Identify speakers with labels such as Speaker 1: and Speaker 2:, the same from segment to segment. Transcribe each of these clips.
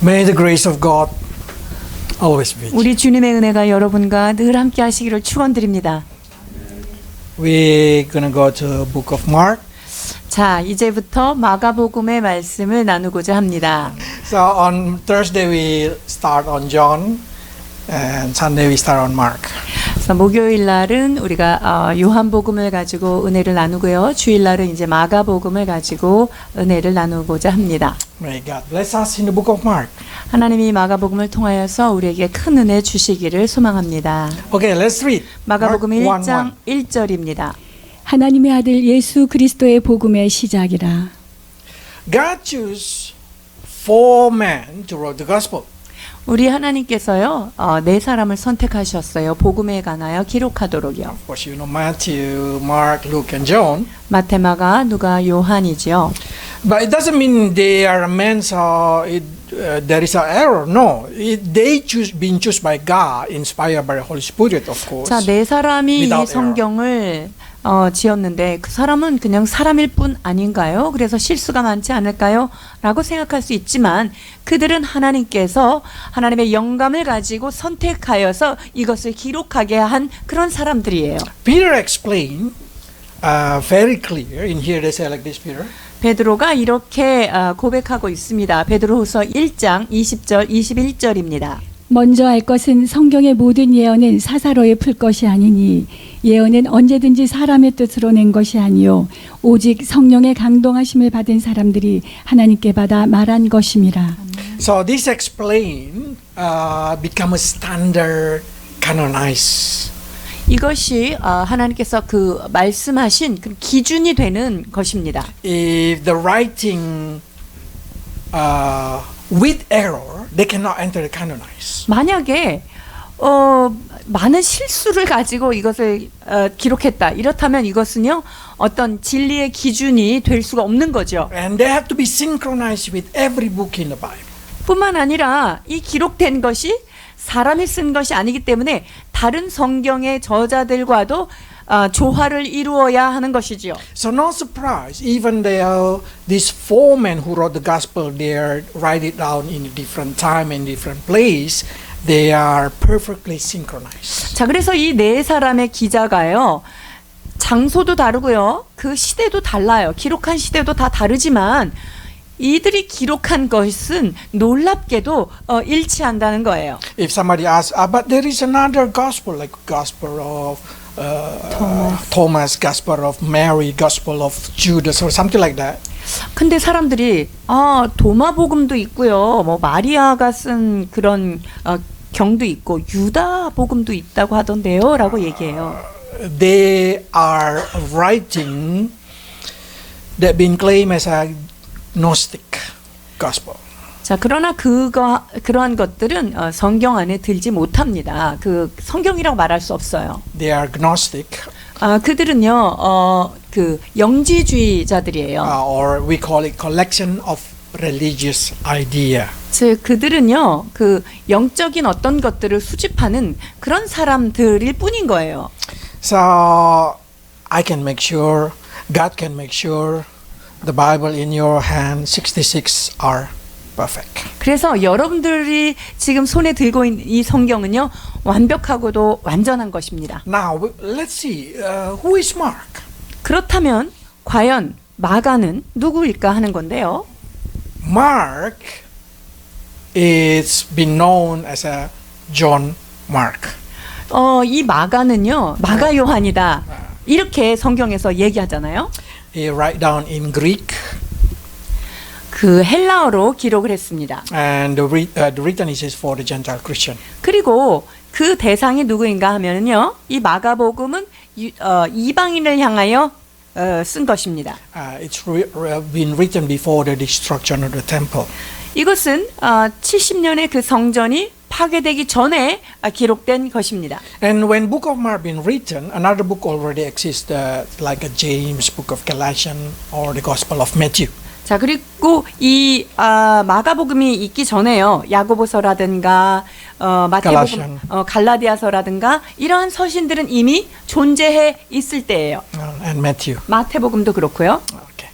Speaker 1: May the grace of God always be with you.
Speaker 2: 우리 주님의 은혜가 여러분과 늘 함께 하시기를 축원드립니다.
Speaker 1: We're gonna go to Book of Mark.
Speaker 2: 자, 이제부터 마가복음의 말씀을 나누고자 합니다.
Speaker 1: So on Thursday we start on John, and Sunday we start on Mark.
Speaker 2: 그래서 목요일 날은 우리가 요한복음을 가지고 은혜를 나누고요. 주일 날은 이제 마가복음을 가지고 은혜를 나누고자 합니다.
Speaker 1: May God bless us in the Book of Mark.
Speaker 2: 하나님이 마가복음을 통하여서 우리에게 큰 은혜 주시기를 소망합니다.
Speaker 1: Okay, let's read.
Speaker 2: 마가복음
Speaker 1: Mark
Speaker 2: 1장
Speaker 1: 1:1.
Speaker 2: 1절입니다.
Speaker 3: 하나님의 아들 예수 그리스도의 복음의 시작이라.
Speaker 1: God chose 4 men to write the gospel.
Speaker 2: 우리 하나님께서요, 네 사람을 선택하셨어요. 복음에 관하여 기록하도록요.
Speaker 1: Of course, you know Matthew, Mark, Luke, and John.
Speaker 2: 마태, 마가, 누가, 요한이죠.
Speaker 1: But it doesn't mean they are men, so there is an error. No, they been chosen by God, inspired by the Holy Spirit, of course.
Speaker 2: 자, 네 사람이 이
Speaker 1: Without
Speaker 2: 성경을 지었는데 그 사람은 그냥 사람일 뿐 아닌가요? 그래서 실수가 많지 않을까요? 라고 생각할 수 있지만 그들은 하나님께서 하나님의 영감을 가지고 선택하여서 이것을 기록하게 한 그런 사람들이에요.
Speaker 1: Peter explained very clear. In here they say like this, Peter.
Speaker 2: 베드로가 이렇게 고백하고 있습니다. 베드로후서 1장 20절 21절입니다.
Speaker 3: 먼저 알 것은 성경의 모든 예언은 사사로이 풀 것이 아니니 예언은 언제든지 사람의 뜻으로 낸 것이 아니요 오직 성령의 강동하심을 받은 사람들이 하나님께 받아 말한 것임이라.
Speaker 1: So this explain become a standard canonized.
Speaker 2: 이것이 하나님께서 그 말씀하신 그 기준이 되는 것입니다.
Speaker 1: If the writing with error, they cannot enter the canonized.
Speaker 2: 만약에 많은 실수를 가지고 이것을 기록했다. 이렇다면 이것은요 어떤 진리의 기준이 될 수가 없는 거죠.
Speaker 1: And they have to be synchronized with every book in the Bible.
Speaker 2: 뿐만 아니라 이 기록된 것이 사람이 쓴 것이 아니기 때문에 다른 성경의 저자들과도 조화를 이루어야 하는 것이지요.
Speaker 1: So no surprise, even though these 4 men who wrote the gospel, they write it down in a different time and different place. They are perfectly synchronized.
Speaker 2: 자, 그래서 이 네 사람의 기자가요. 장소도 다르고요. 그 시대도 달라요. 기록한 시대도 다 다르지만 이들이 기록한 것은 놀랍게도 일치한다는 거예요.
Speaker 1: If somebody asks, but there is another gospel, like gospel of Thomas, gospel of Mary, gospel of Judas, or something like that.
Speaker 2: 근데 사람들이 도마 복음도 있고요. 뭐 마리아가 쓴 그런 경도 있고 유다 복음도 있다고 하던데요라고 얘기해요.
Speaker 1: They are writing that been claimed as a Gnostic gospel.
Speaker 2: 자, 그러나 그러한 것들은 성경 안에 들지 못합니다. 그 성경이라고 말할 수 없어요.
Speaker 1: They are Gnostic,
Speaker 2: 그들은요, 그 영지주의자들이에요.
Speaker 1: or we call it collection of religious idea.
Speaker 2: 즉 그들은요, 그 영적인 어떤 것들을 수집하는 그런 사람들일 뿐인 거예요.
Speaker 1: So I can make sure, God can make sure, the Bible in your hand, 66 are perfect.
Speaker 2: 그래서 여러분들이 지금 손에 들고 있는 이 성경은요, 완벽하고도 완전한 것입니다.
Speaker 1: Now let's see who is Mark.
Speaker 2: 그렇다면 과연 마가는 누구일까 하는 건데요.
Speaker 1: Mark is been known as a John Mark.
Speaker 2: 이 마가는요, 마가 요한이다. 이렇게 성경에서 얘기하잖아요.
Speaker 1: He write down in Greek,
Speaker 2: 그 헬라어로 기록을 했습니다.
Speaker 1: and the written is for the Gentile Christian.
Speaker 2: 그리고 그 대상이 누구인가 하면요, 이 마가복음은 이방인을 향하여 쓴 것입니다.
Speaker 1: It's been written before the destruction of the temple.
Speaker 2: 이것은 70년의 그 성전이 파괴되기 전에 기록된 것입니다.
Speaker 1: And when Book of Mark been written, another book already exists, like a James, Book of Galatians, or the Gospel of Matthew.
Speaker 2: 자, 그리고 이 마가복음이 있기 전에요. 야고보서라든가 마태복음, 갈라디아서라든가 이러한 서신들은 이미 존재해 있을 때예요.
Speaker 1: And Matthew.
Speaker 2: 마태복음도 그렇고요.
Speaker 1: Okay.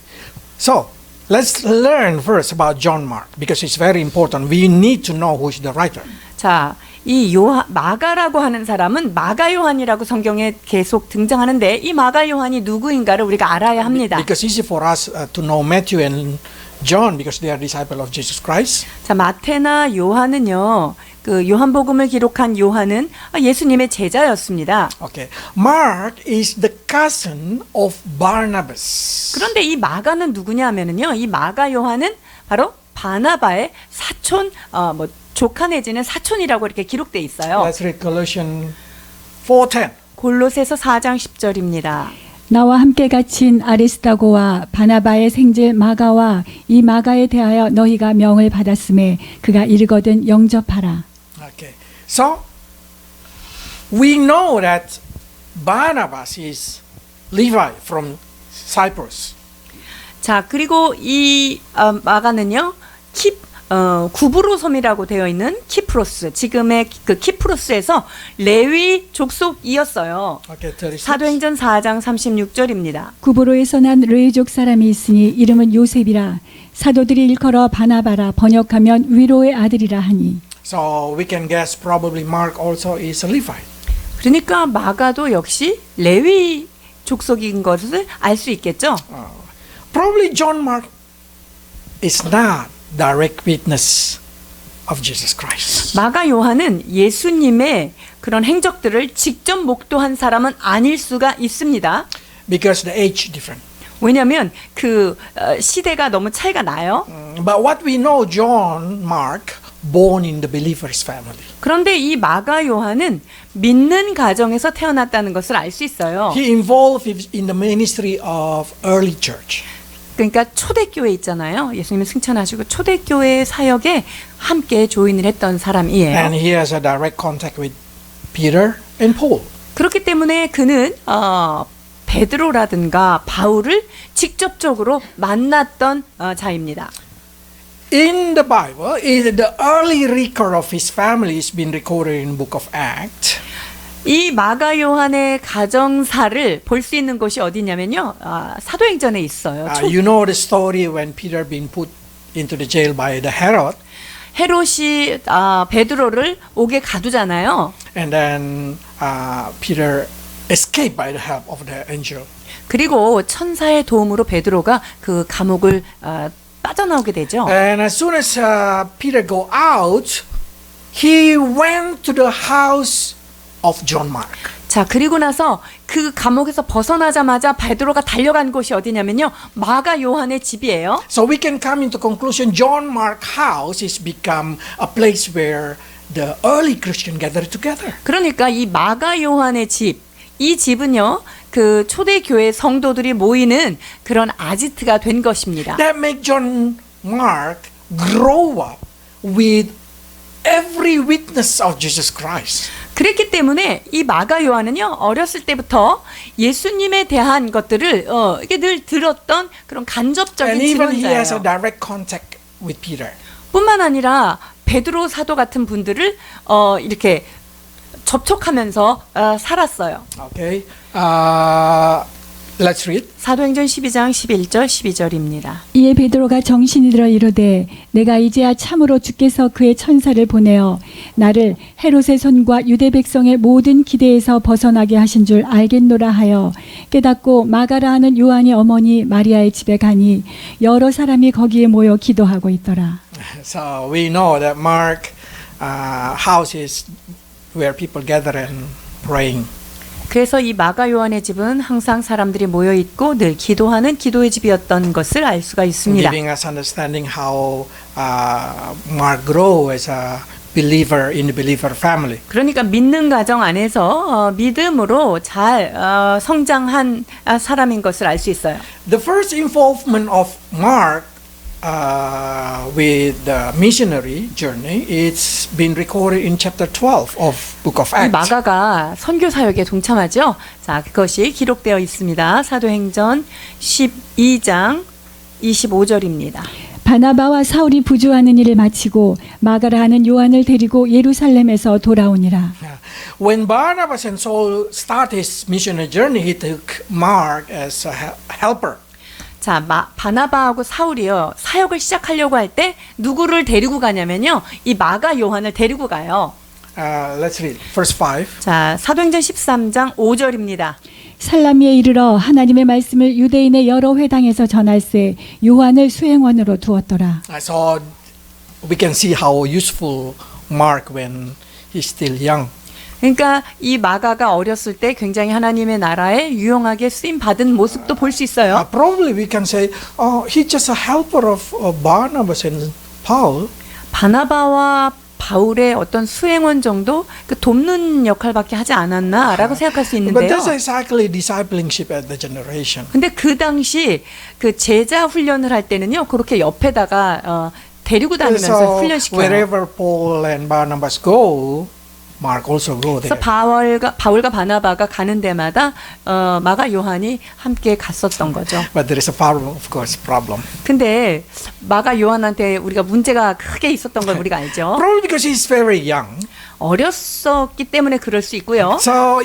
Speaker 1: So Let's learn first about John Mark because it's very important. We need to know who is the writer.
Speaker 2: 자, 이 마가라고 하는 사람은 마가 요한이라고 성경에 계속 등장하는데 이 마가 요한이 누구인가를 우리가 알아야 합니다.
Speaker 1: Because it's easy for us to know Matthew and John because they are disciples of Jesus Christ.
Speaker 2: 자, 마태나 요한은요. 그 요한복음을 기록한 요한은 예수님의 제자였습니다.
Speaker 1: Okay. Mark is the cousin of Barnabas.
Speaker 2: 그런데 이 마가는 누구냐 하면은요. 이 마가 요한은 바로 바나바의 사촌 조카 내지는 사촌이라고 이렇게 기록돼 있어요.
Speaker 1: Let's read Colossians 4:10.
Speaker 2: 골로새서 4장 10절입니다.
Speaker 3: 나와 함께 갇힌 아리스다고와 바나바의 생질 마가와 이 마가에 대하여 너희가 명을 받았음에 그가 이르거든 영접하라.
Speaker 1: Okay. So we know that Barnabas is Levi from Cyprus.
Speaker 2: 자, 그리고 이 마가는요. 구브로 섬이라고 되어 있는 키프로스, 지금의 그 키프로스에서 레위 족속이었어요.
Speaker 1: Okay, 36.
Speaker 2: 사도행전 4장 36절입니다.
Speaker 3: 구브로에서 난 레위족 사람이 있으니 이름은 요셉이라. 사도들이 일컬어 바나바라 번역하면 위로의 아들이라 하니.
Speaker 1: So we can guess probably Mark also is a Levite.
Speaker 2: 그러니까 마가도 역시 레위 족속인 것을 알 수 있겠죠.
Speaker 1: Probably John Mark is not direct witness of Jesus Christ.
Speaker 2: 마가 요한은 예수님의 그런 행적들을 직접 목도한 사람은 아닐 수가 있습니다.
Speaker 1: Because the age different.
Speaker 2: 왜냐하면 그 시대가 너무 차이가 나요.
Speaker 1: But what we know, John Mark born in the believer's family.
Speaker 2: 그런데 이 마가 요한은 믿는 가정에서 태어났다는 것을 알 수 있어요.
Speaker 1: He involved in the ministry of early church.
Speaker 2: 그러니까 초대교회 있잖아요. 예수님을 승천하시고 초대교회 사역에 함께 조인을 했던 사람이에요.
Speaker 1: And he has a direct contact with Peter and Paul.
Speaker 2: 그렇기 때문에 그는 베드로라든가 바울을 직접적으로 만났던 자입니다.
Speaker 1: In the Bible, the early record of his family has been recorded in the book of Acts.
Speaker 2: 이 마가 요한의 가정사를 볼 수 있는 곳이 어디냐면요. 사도행전에 있어요.
Speaker 1: You know the story when Peter been put into the jail by the Herod.
Speaker 2: 헤롯이 베드로를 옥에 가두잖아요.
Speaker 1: And then Peter escaped by the help of the angel.
Speaker 2: 그리고 천사의 도움으로 베드로가 그 감옥을 빠져나오게 되죠.
Speaker 1: And as soon as Peter go out, he went to the house of John Mark.
Speaker 2: 자, 그리고 나서 그 감옥에서 벗어나자마자 베드로가 달려간 곳이 어디냐면요. 마가 요한의 집이에요.
Speaker 1: So we can come into conclusion John Mark house is become a place where the early Christian gathered together.
Speaker 2: 그러니까 이 마가 요한의 집, 이 집은요. 그 초대교회 성도들이 모이는 그런 아지트가 된 것입니다.
Speaker 1: That make John Mark grow up with every witness of Jesus Christ.
Speaker 2: 그랬기 때문에 이 마가 요한은요. 어렸을 때부터 예수님에 대한 것들을 이게 늘 들었던 그런 간접적인
Speaker 1: And even he has a
Speaker 2: 증언자예요.
Speaker 1: direct contact with Peter.
Speaker 2: 뿐만 아니라 베드로 사도 같은 분들을 이렇게 접촉하면서 살았어요.
Speaker 1: Okay. Let's read.
Speaker 2: 사도행전 12장 11절 12절입니다.
Speaker 3: 이에 베드로가 정신이 들어 이르되 내가 이제야 참으로 주께서 그의 천사를 보내어 나를 헤롯의 손과 유대 백성의 모든 기대에서 벗어나게 하신 줄 알겠노라 하여 깨닫고 마가라 하는 요한의 어머니 마리아의 집에 가니 여러 사람이 거기에 모여 기도하고 있더라.
Speaker 1: So we know that Mark house is where people gather and praying.
Speaker 2: 그래서 이 마가 요한의 집은 항상 사람들이 모여 있고 늘 기도하는 기도의 집이었던 것을 알 수가 있습니다.
Speaker 1: Giving us understanding how Mark grow as a believer in the believer family.
Speaker 2: 그러니까 믿는 가정 안에서 믿음으로 잘 성장한 사람인 것을 알 수 있어요.
Speaker 1: The first involvement of Mark with the missionary journey, it's been recorded in chapter 12 of Book of
Speaker 2: 이
Speaker 1: Acts.
Speaker 2: 마가가 선교 사역에 동참하죠. 자, 그것이 기록되어 있습니다. 사도행전 12장 25절입니다.
Speaker 3: 바나바와 사울이 부주하는 일을 마치고 마가라 하는 요한을 데리고 예루살렘에서 돌아오니라.
Speaker 1: When Barnabas and Saul started his missionary journey, he took Mark as a helper.
Speaker 2: 자, 바나바하고 사울이요. 사역을 시작하려고 할 때 누구를 데리고 가냐면요. 이 마가 요한을 데리고 가요.
Speaker 1: Let's read verse 5.
Speaker 2: 자, 사도행전 13장 5절입니다.
Speaker 3: 살라미에 이르러 하나님의 말씀을 유대인의 여러 회당에서 전할세 요한을 수행원으로 두었더라.
Speaker 1: So we can see how useful Mark when he's still young.
Speaker 2: 그러니까 이 마가가 어렸을 때 굉장히 하나님의 나라에 유용하게 쓰임 받은 모습도 볼 수 있어요.
Speaker 1: Probably we can say, he's just a helper of Barnabas and Paul.
Speaker 2: 바나바와 바울의 어떤 수행원 정도 그 돕는 역할밖에 하지 않았나라고 생각할 수
Speaker 1: But
Speaker 2: 있는데요.
Speaker 1: that's exactly discipleship at the generation.
Speaker 2: 근데 그 당시 그 제자 훈련을 할 때는요. 그렇게 옆에다가 데리고 다니면서
Speaker 1: So
Speaker 2: 훈련시켜요.
Speaker 1: wherever Paul and Barnabas go, Mark also go
Speaker 2: 그래서
Speaker 1: there.
Speaker 2: 바울과 바나바가 가는 데마다 마가 요한이 함께 갔었던 거죠.
Speaker 1: But there is a problem, of course, problem.
Speaker 2: 근데 마가 요한한테 우리가 문제가 크게 있었던 걸 우리가 알죠.
Speaker 1: Probably because he's very young.
Speaker 2: 어렸었기 때문에 그럴 수 있고요.
Speaker 1: So,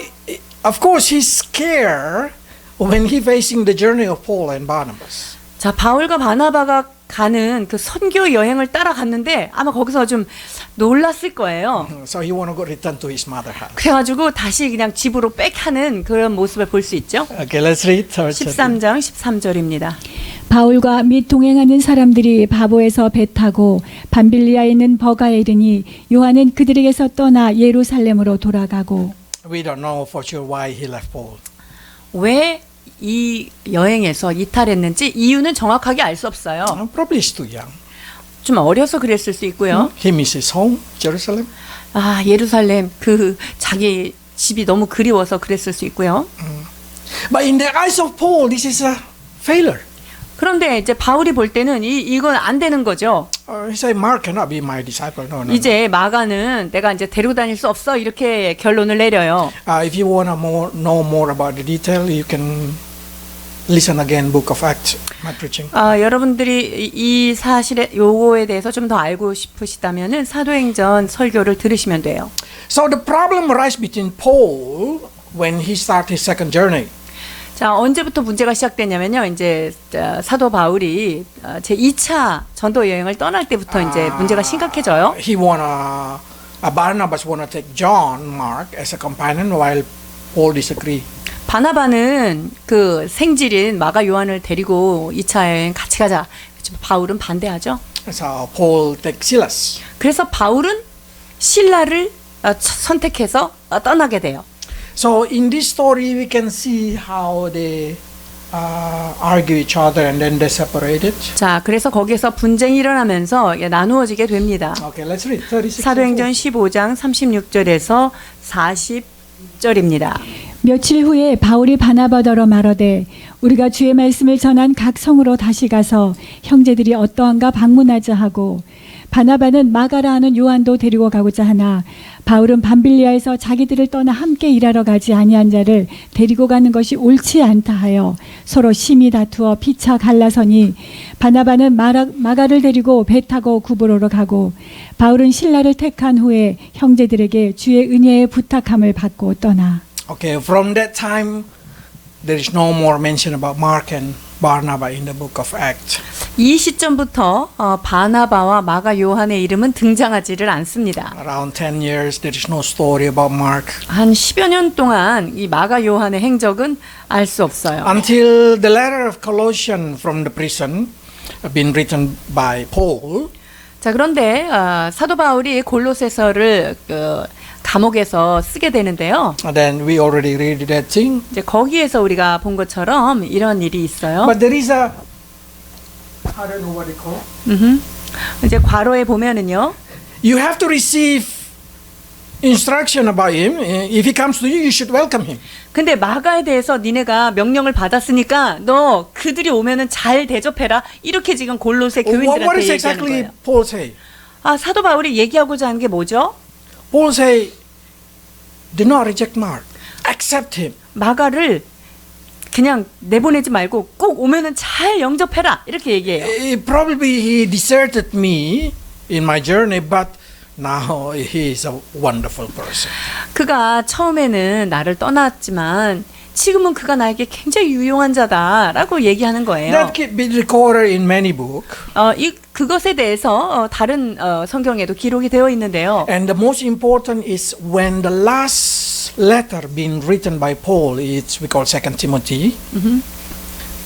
Speaker 1: of course, he's scared when he facing the journey of Paul and Barnabas.
Speaker 2: 자, 바울과 바나바가 가는 그 선교 여행을 따라갔는데 아마 거기서 좀 놀랐을 거예요.
Speaker 1: So he want to go return to his mother house.
Speaker 2: 그래가지고 다시 그냥 집으로 빽하는 그런 모습을 볼 수 있죠.
Speaker 1: Okay, let's read
Speaker 2: 13장 13절입니다.
Speaker 3: 바울과 및 동행하는 사람들이 바보에서 배 타고 밤빌리아에 있는 버가에 이르니 요한은 그들에게서 떠나 예루살렘으로 돌아가고.
Speaker 1: We don't know for sure why he left Paul.
Speaker 2: 왜 이 여행에서 이탈했는지 이유는 정확하게 알 수 없어요.
Speaker 1: Probably he's too young.
Speaker 2: 좀 어려서 그랬을 수 있고요.
Speaker 1: He misses home, Jerusalem.
Speaker 2: 아, 예루살렘 그 자기 집이 너무 그리워서 그랬을 수 있고요.
Speaker 1: But in the eyes of Paul, this is a failure.
Speaker 2: 그런데 이제 바울이 볼 때는 이건 안 되는 거죠.
Speaker 1: He said, Mark cannot be my disciple. No, no.
Speaker 2: 이제 마가는 내가 이제 데리고 다닐 수 없어 이렇게 결론을 내려요.
Speaker 1: If you want to know more about the detail, you can listen again Book of Acts, my preaching.
Speaker 2: 여러분들이 이 사실에 요거에 대해서 좀 더 알고 싶으시다면은 사도행전 설교를 들으시면 돼요.
Speaker 1: So the problem arises between Paul when he started his second journey.
Speaker 2: 자, 언제부터 문제가 시작됐냐면요. 이제 사도 바울이 제 2차 전도 여행을 떠날 때부터 이제 문제가 심각해져요.
Speaker 1: He Barnabas wanna take John Mark as a companion while Paul disagree.
Speaker 2: 바나바는 그 생질인 마가 요한을 데리고 2차 여행 같이 가자. 바울은 반대하죠.
Speaker 1: So Paul take Silas.
Speaker 2: 그래서 바울은 신라를 선택해서 떠나게 돼요.
Speaker 1: So in this story, we can see how they argue each other and then they separated.
Speaker 2: 자, 그래서 거기에서 분쟁이 일어나면서 나누어지게 됩니다.
Speaker 1: Okay, let's read 36.
Speaker 2: 사도행전 15장 36절에서 40절입니다.
Speaker 3: 며칠 후에 바울이 바나바더러 말하되 우리가 주의 말씀을 전한 각 성으로 다시 가서 형제들이 어떠한가 방문하자 하고 바나바는 마가라 하는 요한도 데리고 가고자 하나 바울은 밤빌리아에서 자기들을 떠나 함께 일하러 가지 아니한 자를 데리고 가는 것이 옳지 않다 하여 서로 심히 다투어 피차 갈라서니 바나바는 마가를 데리고 배 타고 구브로로 가고 바울은 신라를 택한 후에 형제들에게 주의 은혜의 부탁함을 받고 떠나.
Speaker 1: Okay, from that time, there is no more mention about Mark and Barnabas in the book of Acts.
Speaker 2: 이 시점부터 바나바와 마가 요한의 이름은 등장하지를 않습니다.
Speaker 1: Around 10 years, there is no story about Mark.
Speaker 2: 한 10여 년 동안 이 마가 요한의 행적은 알 수 없어요.
Speaker 1: Until the letter of Colossians from the prison, been written by Paul.
Speaker 2: 자, 그런데 사도 바울이 골로새서를 감옥에서 쓰게 되는데요.
Speaker 1: Then we already read that thing.
Speaker 2: 이제 거기에서 우리가 본 것처럼 이런 일이 있어요.
Speaker 1: But there is a, I don't know what they call.
Speaker 2: 이제 괄호에 보면은요.
Speaker 1: You have to receive instruction about him. If he comes to you, you should welcome him.
Speaker 2: 근데 마가에 대해서 니네가 명령을 받았으니까 너 그들이 오면은 잘 대접해라. 이렇게 지금 골로새
Speaker 1: What
Speaker 2: 교인들한테
Speaker 1: is
Speaker 2: 얘기하는
Speaker 1: exactly
Speaker 2: 거예요.
Speaker 1: Paul say?
Speaker 2: 사도 바울이 얘기하고자 하는 게 뭐죠?
Speaker 1: Paul say, do not reject Mark. Accept him.
Speaker 2: 마가를 그냥 내보내지 말고 꼭 오면은 잘 영접해라. 이렇게 얘기해요.
Speaker 1: Probably he deserted me in my journey, but now he is a wonderful person.
Speaker 2: 그가 처음에는 나를 떠났지만 지금은 그가 나에게 굉장히 유용한 자다라고 얘기하는 거예요.
Speaker 1: That can be recorded in many books.
Speaker 2: 그것에 대해서 다른 성경에도 기록이 되어 있는데요.
Speaker 1: And the most important is when the last letter being written by Paul, it's we call 2 Timothy.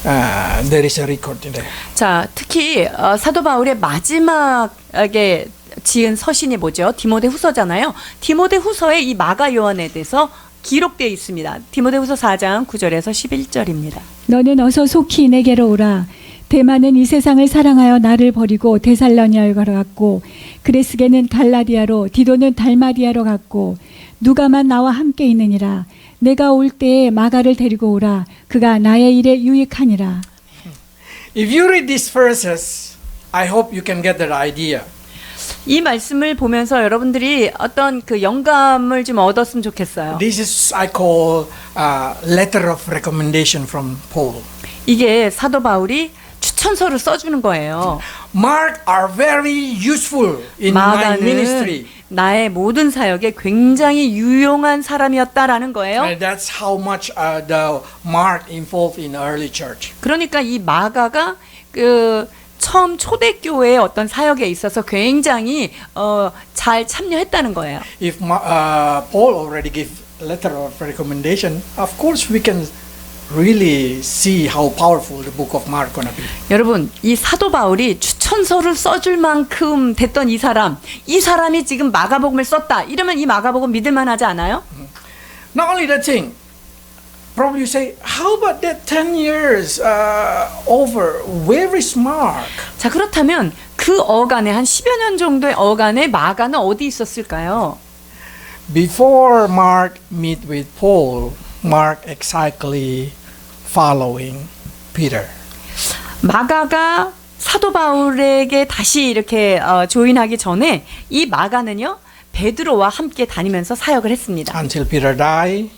Speaker 1: There is a record in there.
Speaker 2: 자, 특히 사도 바울의 마지막에 지은 서신이 뭐죠? 디모데후서잖아요. 디모데후서에 이 마가 요한에 대해서 기록되어 있습니다. 디모데후서 4장 9절에서 11절입니다.
Speaker 3: 너는 어서 속히 내게로 오라. 데마는 이 세상을 사랑하여 나를 버리고 데살로니아로 갔고 그레스게는 갈라디아로 디도는 달마디아로 갔고 누가만 나와 함께 있느니라. 내가 올 때에 마가를 데리고 오라. 그가 나의 일에 유익하니라.
Speaker 1: If you read these verses, I hope you can get that idea.
Speaker 2: 이 말씀을 보면서 여러분들이 어떤 그 영감을 좀 얻었으면 좋겠어요.
Speaker 1: This is I call letter of recommendation from Paul.
Speaker 2: 이게 사도 바울이 추천서를 써주는 거예요.
Speaker 1: Mark are very useful in my ministry.
Speaker 2: 마가는 나의 모든 사역에 굉장히 유용한 사람이었다라는 거예요.
Speaker 1: And that's how much the Mark involved in early church.
Speaker 2: 그러니까 이 마가가 그 처음 초대교회의 어떤 사역에 있어서 굉장히 잘 참여했다는 거예요.
Speaker 1: If Paul already gave letter of recommendation, of course we can really see how powerful the book of Mark gonna be.
Speaker 2: 여러분, 이 사도 바울이 추천서를 써줄 만큼 됐던 이 사람이 지금 마가복음을 썼다. 이러면 이 마가복음 믿을만하지 않아요?
Speaker 1: Not only that thing, probably you say, how about that 10 years over? Where is Mark?
Speaker 2: 자, 그렇다면 그 어간에 한 10여 년 정도의 어간에 마가는 어디 있었을까요?
Speaker 1: Before Mark meet with Paul, Mark exactly following Peter.
Speaker 2: 마가가 사도 바울에게 다시 이렇게 조인하기 전에 이 마가는요 베드로와 함께 다니면서 사역을 했습니다.
Speaker 1: Until Peter died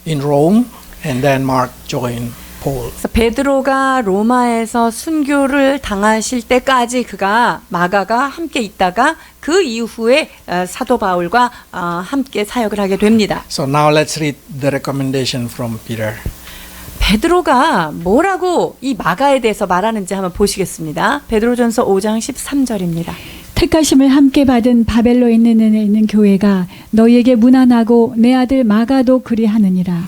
Speaker 1: in Rome, and then Mark joined Paul.
Speaker 2: 그래서 베드로가 로마에서 순교를 당하실 때까지 마가가 함께 있다가 그 이후에 사도 바울과 함께 사역을 하게 됩니다.
Speaker 1: So now let's read the recommendation from Peter.
Speaker 2: 베드로가 뭐라고 이 마가에 대해서 말하는지 한번 보시겠습니다. 베드로전서 5장 13절입니다.
Speaker 3: 택하심을 함께 받은 바벨로에 있는 교회가 너희에게 문안하고 내 아들 마가도 그리하느니라.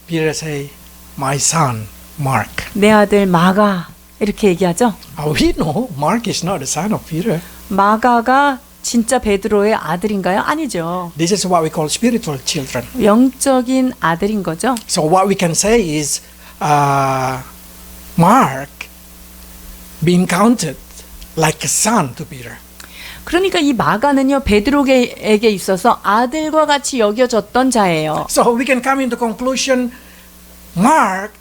Speaker 1: Peter say, my son Mark.
Speaker 2: 내 아들 마가 이렇게 얘기하죠.
Speaker 1: We know Mark is not the son of Peter.
Speaker 2: 마가가 진짜 베드로의 아들인가요? 아니죠.
Speaker 1: This is what we call spiritual children.
Speaker 2: 영적인 아들인 거죠.
Speaker 1: So what we can say is Mark being counted like a son to Peter.
Speaker 2: 그러니까 이 마가는요 베드로에게 있어서 아들과 같이 여겨졌던 자예요.
Speaker 1: So we can come into conclusion, Mark,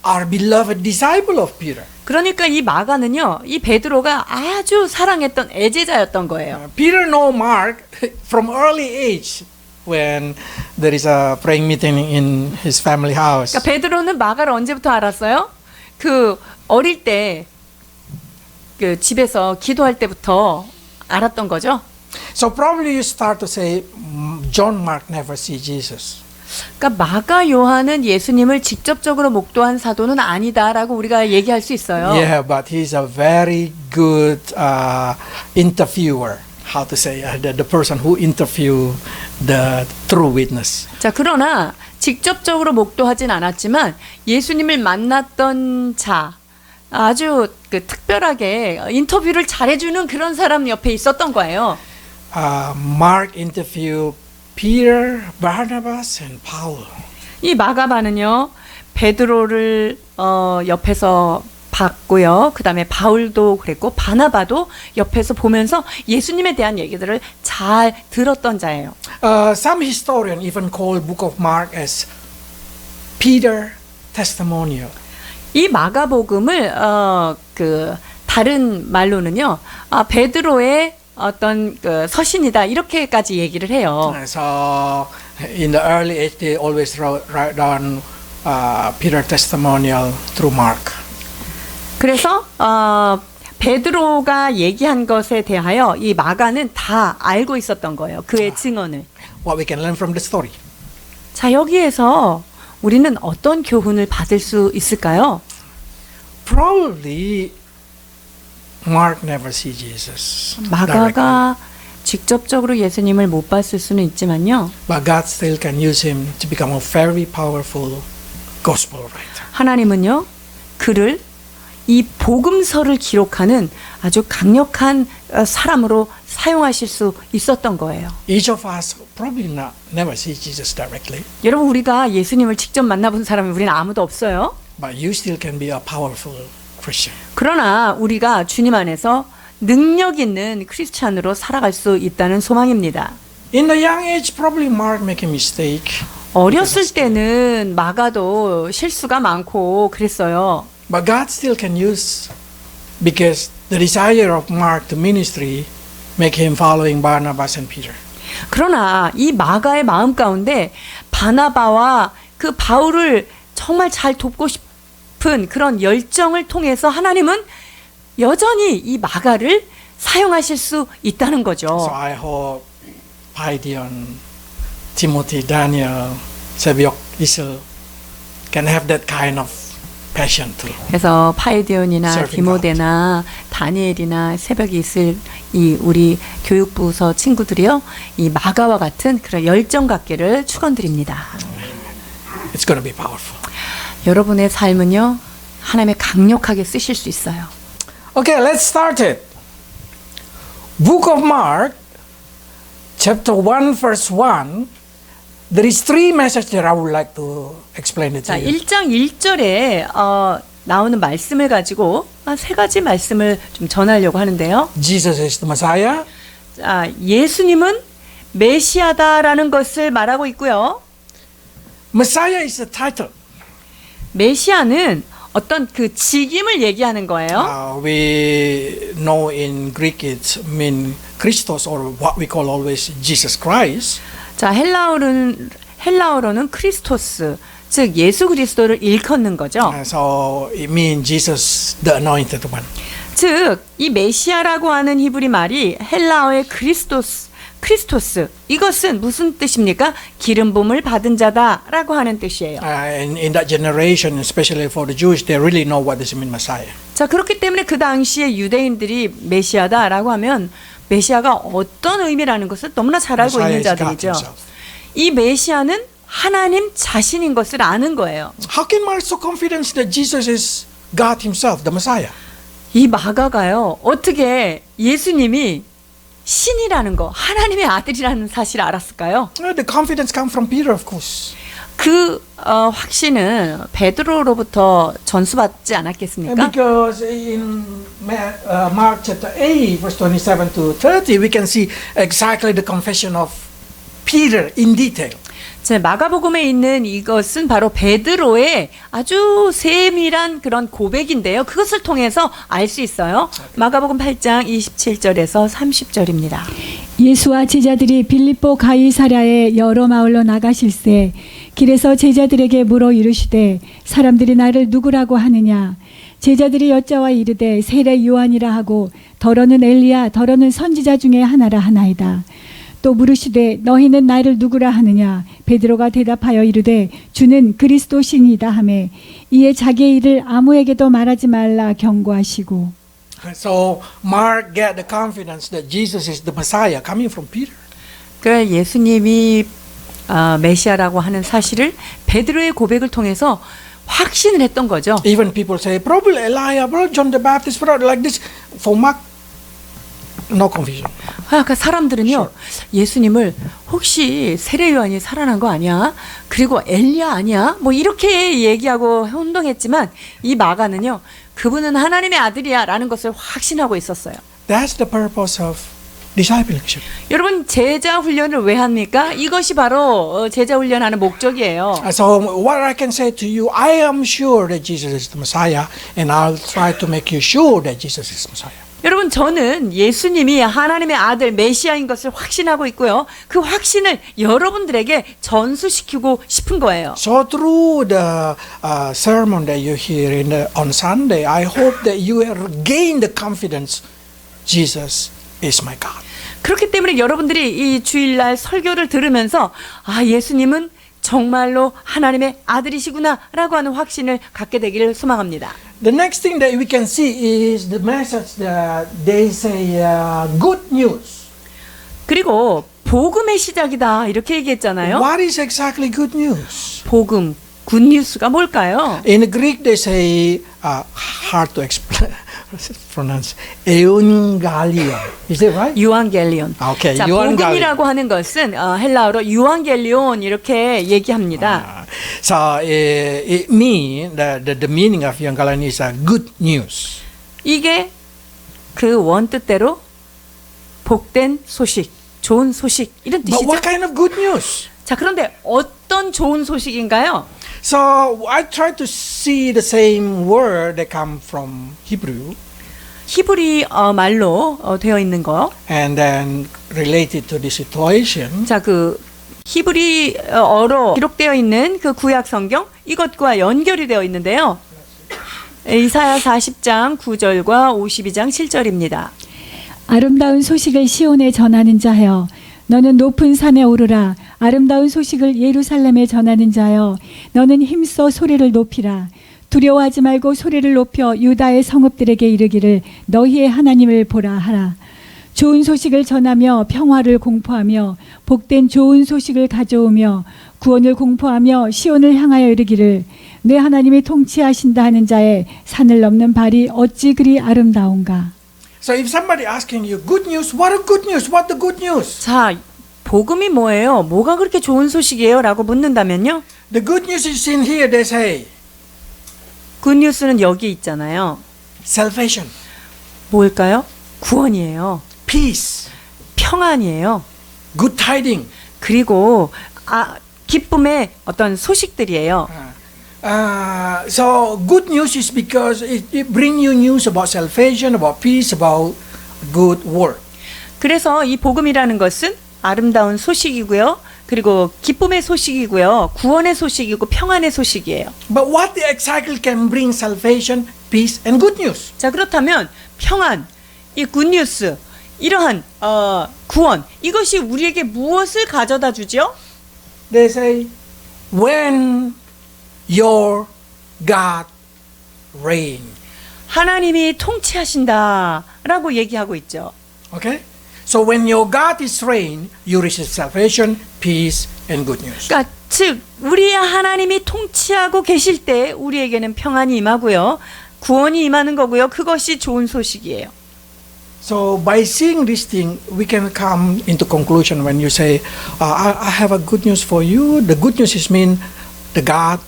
Speaker 1: our beloved disciple of Peter.
Speaker 2: 그러니까 이 마가는요 이 베드로가 아주 사랑했던 애제자였던 거예요.
Speaker 1: Peter know Mark from early age when there is a praying meeting in his family house.
Speaker 2: 그러니까 베드로는 마가를 언제부터 알았어요? 그 어릴 때 그 집에서 기도할 때부터 알았던 거죠.
Speaker 1: So probably you start to say, John Mark never see Jesus.
Speaker 2: 그러니까 마가 요한은 예수님을 직접적으로 목도한 사도는 아니다라고 우리가 얘기할 수 있어요.
Speaker 1: Yeah, but he's a very good interviewer. How to say the person who interview the true witness.
Speaker 2: 자, 그러나 직접적으로 목도하진 않았지만 예수님을 만났던 자 아주 그 특별하게 인터뷰를 잘해주는 그런 사람 옆에 있었던 거예요.
Speaker 1: Mark interviewed Peter, Barnabas, and Paul.
Speaker 2: 이 마가바는요 베드로를 옆에서 봤고요. 그 다음에 바울도 그랬고 바나바도 옆에서 보면서 예수님에 대한 얘기들을 잘 들었던 자예요.
Speaker 1: Some historian even call Book of Mark as Peter testimonial.
Speaker 2: 이 마가복음을 그 다른 말로는요 베드로의 어떤 그 서신이다 이렇게까지 얘기를 해요.
Speaker 1: So in the early age, they always write down Peter testimonial through Mark.
Speaker 2: 그래서 베드로가 얘기한 것에 대하여 이 마가는 다 알고 있었던 거예요. 그의 증언을.
Speaker 1: What we can learn from the story.
Speaker 2: 자, 여기에서 우리는 어떤 교훈을 받을 수 있을까요?
Speaker 1: Probably Mark never see Jesus directly,
Speaker 2: 마가가 직접적으로 예수님을 못 봤을 수는 있지만요.
Speaker 1: but God still can use him to become a very powerful gospel writer.
Speaker 2: 하나님은요, 그를 이 복음서를 기록하는 아주 강력한 사람으로 사용하실 수 있었던 거예요.
Speaker 1: Each of us probably never see Jesus directly,
Speaker 2: 여러분, 우리가 예수님을 직접 만나본 사람이 우리는 아무도 없어요.
Speaker 1: but you still can be a powerful Christian.
Speaker 2: 그러나 우리가 주님 안에서 능력 있는 크리스찬으로 살아갈 수 있다는 소망입니다.
Speaker 1: In the young age, probably Mark make a mistake,
Speaker 2: 어렸을 때는 마가도 실수가 많고 그랬어요.
Speaker 1: but God still can use, because the desire of Mark to ministry make him following Barnabas and Peter.
Speaker 2: 그러나 이 마가의 마음 가운데 바나바와 그 바울을 정말 잘 돕고 싶은 그런 열정을 통해서 하나님은 여전히 이 마가를 사용하실 수 있다는 거죠.
Speaker 1: So I hope Gideon, Timothy, Daniel, Sebiok, Israel can have that kind of passion too.
Speaker 2: 그래서 파이디온이나
Speaker 1: Serving
Speaker 2: 디모데나 다니엘이나 새벽이 있을 이 우리 교육부서 친구들이요, 이 마가와 같은 그런 열정 갖기를 축원드립니다.
Speaker 1: It's going to be powerful.
Speaker 2: 여러분의 삶은요, 하나님의 강력하게 쓰실 수 있어요.
Speaker 1: Okay, let's start it. Book of Mark, chapter 1, verse 1. There is three messages that I would like to explain it to
Speaker 2: 자,
Speaker 1: you.
Speaker 2: 1장 1절에 나오는 말씀을 가지고 세 가지 말씀을 좀 전하려고 하는데요.
Speaker 1: Jesus is the Messiah.
Speaker 2: 자, 예수님은 메시아다라는 것을 말하고 있고요.
Speaker 1: Messiah is the title.
Speaker 2: 메시아는 어떤 그 직임을 얘기하는 거예요.
Speaker 1: We know in Greek it means Christos, or what we call always Jesus Christ.
Speaker 2: 자, 헬라어로는 크리스토스, 즉 예수 그리스도를 일컫는 거죠.
Speaker 1: So it means Jesus, the anointed one.
Speaker 2: 즉 이 메시아라고 하는 히브리 말이 헬라어의 크리스토스, 이것은 무슨 뜻입니까? 기름 부음을 받은 자다라고 하는 뜻이에요.
Speaker 1: In that generation, especially for the Jews, they really know what this means Messiah.
Speaker 2: 자, 그렇기 때문에 그 당시에 유대인들이 메시아다라고 하면 메시아가 어떤 의미라는 것을 너무나 잘 알고 있는
Speaker 1: Messiah is God
Speaker 2: 자들이죠.
Speaker 1: himself.
Speaker 2: 이 메시아는 하나님 자신인 것을 아는 거예요.
Speaker 1: How can Mark so confident that Jesus is God himself, the Messiah?
Speaker 2: 이 마가가요, 어떻게 예수님이 신이라는 거, 하나님의 아들이라는 사실을 알았을까요?
Speaker 1: The confidence comes from Peter, of course.
Speaker 2: 그 확신은 베드로로부터 전수받지 않았겠습니까?
Speaker 1: Because in Mark chapter 8, verse 27 to 30, we can see exactly the confession of Peter in detail.
Speaker 2: 제 마가복음에 있는 이것은 바로 베드로의 아주 세밀한 그런 고백인데요. 그것을 통해서 알 수 있어요. 마가복음 8장 27절에서 30절입니다.
Speaker 3: 예수와 제자들이 빌립보 가이사랴의 여러 마을로 나가실새 길에서 제자들에게 물어 이르시되 사람들이 나를 누구라고 하느냐. 제자들이 여짜와 이르되 세례 요한이라 하고 더러는 엘리야 더러는 선지자 중에 하나라 하나이다. 또 물으시되 너희는 나를 누구라 하느냐. 베드로가 대답하여 이르되 주는 그리스도 신이다 하매 이에 자기의 일을 아무에게도 말하지 말라 경고하시고.
Speaker 1: So Mark get the confidence that Jesus is the Messiah coming from Peter.
Speaker 2: 그 예수님이 메시아라고 하는 사실을 베드로의 고백을 통해서 확신을 했던 거죠.
Speaker 1: Even people say, probably Elijah, probably John the Baptist, probably like this. For Mark, no confusion.
Speaker 2: 그러니까 사람들은요, 예수님을 혹시 세례 요한이 살아난 거 아니야? 그리고 엘리야 아니야? 뭐 이렇게 얘기하고 혼동했지만 이 마가는요, 그분은 하나님의 아들이야라는 것을 확신하고 있었어요.
Speaker 1: That's the purpose of discipleship.
Speaker 2: 여러분, 제자 훈련을 왜 합니까? 이것이 바로 제자 훈련하는 목적이에요.
Speaker 1: So what I can say to you, I am sure that Jesus is the Messiah, and I'll try to make you sure that Jesus is Messiah.
Speaker 2: 여러분, 저는 예수님이 하나님의 아들 메시아인 것을 확신하고 있고요. 그 확신을 여러분들에게 전수시키고 싶은 거예요.
Speaker 1: So through the sermon that you hear on Sunday, I hope that you gain the confidence Jesus is my God.
Speaker 2: 그렇기 때문에 여러분들이 이 주일날 설교를 들으면서 예수님은 정말로 하나님의 아들이시구나라고 하는 확신을 갖게 되기를 소망합니다.
Speaker 1: The next thing that we can see is the message that they say good news.
Speaker 2: 그리고 복음의 시작이다 이렇게 얘기했잖아요.
Speaker 1: What is exactly good news?
Speaker 2: 복음, 굿뉴스가 뭘까요?
Speaker 1: In Greek, they say hard to explain, pronounce euangelion. Is that right?
Speaker 2: 유앙겔리온.
Speaker 1: Okay,
Speaker 2: 자,
Speaker 1: euangelion.
Speaker 2: 복음이라고 하는 것은 헬라어로 유앙겔리온 이렇게 얘기합니다.
Speaker 1: So it means the meaning of euangelion is good news.
Speaker 2: 이게 그 원뜻대로 복된 소식, 좋은 소식 이런
Speaker 1: But
Speaker 2: 뜻이죠.
Speaker 1: what kind of good news?
Speaker 2: 자, 그런데 어떤 좋은 소식인가요?
Speaker 1: So I try to see the same word that come from Hebrew
Speaker 2: 히브리 말로 되어 있는 거.
Speaker 1: and then related to the situation.
Speaker 2: 자, 그 히브리어로 기록되어 있는 그 구약 성경 이것과 연결이 되어 있는데요. 이사야 40장 9절과 52장 7절입니다.
Speaker 3: 아름다운 소식을 시온에 전하는 자여 너는 높은 산에 오르라. 아름다운 소식을 예루살렘에 전하는 자여 너는 힘써 소리를 높이라. 두려워하지 말고 소리를 높여 유다의 성읍들에게 이르기를 너희의 하나님을 보라 하라. 좋은 소식을 전하며 평화를 공포하며 복된 좋은 소식을 가져오며 구원을 공포하며 시온을 향하여 이르기를 내 하나님이 통치하신다 하는 자의 산을 넘는 발이 어찌 그리 아름다운가.
Speaker 1: So if somebody asking you good news, what are good news? What the good news?
Speaker 2: 자, 복음이 뭐예요? 뭐가 그렇게 좋은 소식이에요? 라고 묻는다면요.
Speaker 1: The good news is in here. They say
Speaker 2: 굿뉴스는 여기 있잖아요.
Speaker 1: salvation,
Speaker 2: 뭘까요? 구원이에요.
Speaker 1: peace,
Speaker 2: 평안이에요.
Speaker 1: good tidings.
Speaker 2: 그리고 기쁨의 어떤 소식들이에요.
Speaker 1: So good news is because it bring you news about salvation, about peace, about good work.
Speaker 2: 그래서 이 복음이라는 것은 아름다운 소식이고요. 그리고 기쁨의 소식이고요. 구원의 소식이고 평안의 소식이에요.
Speaker 1: But what exactly can bring salvation, peace, and good news?
Speaker 2: 자, 그렇다면 평안, 이 굿뉴스, 이러한 구원, 이것이 우리에게 무엇을 가져다 주죠?
Speaker 1: They say when your God reign.
Speaker 2: 하나님이 통치하신다라고 얘기하고 있죠.
Speaker 1: Okay? So when your God is reign, you receive salvation, peace, and good news.
Speaker 2: 그러니까 즉 우리의 하나님이 통치하고 계실 때 우리에게는 평안이 임하고요. 구원이 임하는 거고요. 그것이 좋은 소식이에요.
Speaker 1: So by seeing this thing, we can come into conclusion when you say, I have a good news for you. The good news is mean the God